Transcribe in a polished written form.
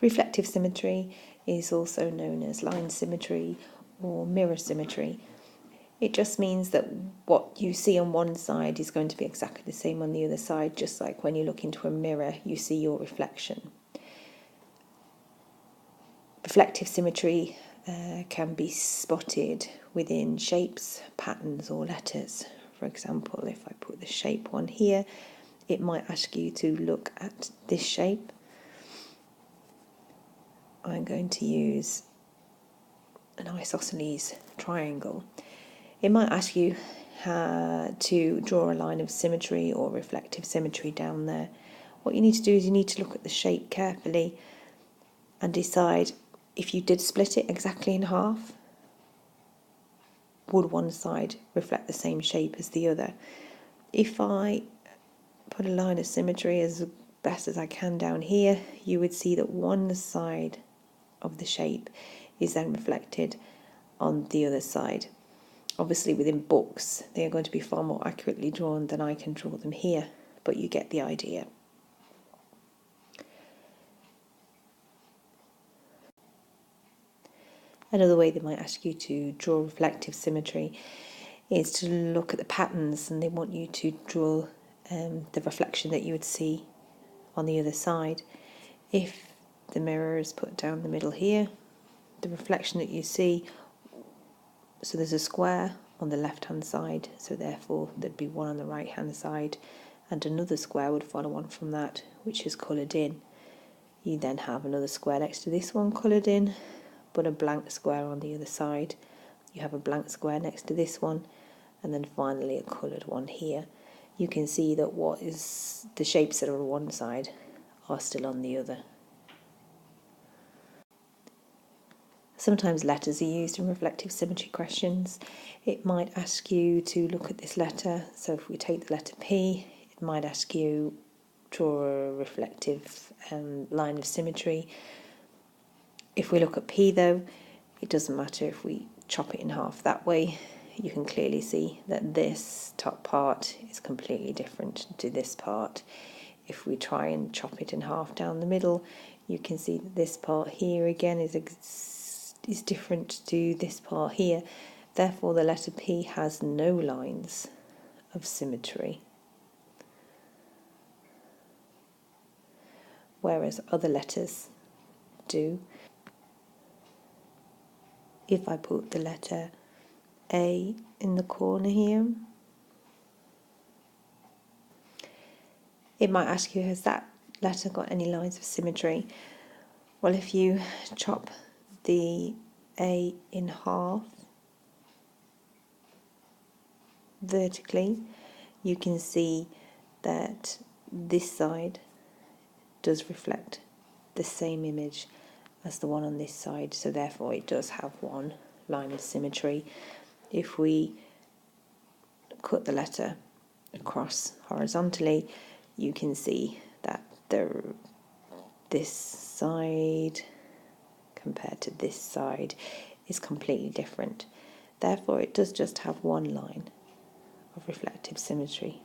Reflective symmetry is also known as line symmetry or mirror symmetry. It just means that what you see on one side is going to be exactly the same on the other side, just like when you look into a mirror, you see your reflection. Reflective symmetry can be spotted within shapes, patterns, or letters. For example, if I put the shape one here, it might ask you to look at this shape. I'm going to use an isosceles triangle. It might ask you to draw a line of symmetry or reflective symmetry down there. What you need to do is you need to look at the shape carefully and decide if you did split it exactly in half, would one side reflect the same shape as the other? If I put a line of symmetry as best as I can down here, you would see that one side of the shape is then reflected on the other side. Obviously within books they are going to be far more accurately drawn than I can draw them here, but you get the idea. Another way they might ask you to draw reflective symmetry is to look at the patterns, and they want you to draw the reflection that you would see on the other side. If the mirror is put down the middle here, the reflection that you see, so there's a square on the left hand side, so therefore there'd be one on the right hand side, and another square would follow on from that, which is coloured in. You then have another square next to this one coloured in, but a blank square on the other side. You have a blank square next to this one, and then finally a coloured one here. You can see that what is the shapes that are on one side are still on the other. Sometimes letters are used in reflective symmetry questions. It might ask you to look at this letter. So if we take the letter P, it might ask you draw a reflective line of symmetry. If we look at P though, it doesn't matter if we chop it in half that way. You can clearly see that this top part is completely different to this part. If we try and chop it in half down the middle, you can see that this part here again is different to this part here. Therefore the letter P has no lines of symmetry, whereas other letters do. If I put the letter A in the corner here, it might ask you, has that letter got any lines of symmetry? Well, if you chop the A in half vertically, you can see that this side does reflect the same image as the one on this side, so therefore it does have one line of symmetry. If we cut the letter across horizontally, you can see that this side compared to this side is completely different. Therefore it does just have one line of reflective symmetry.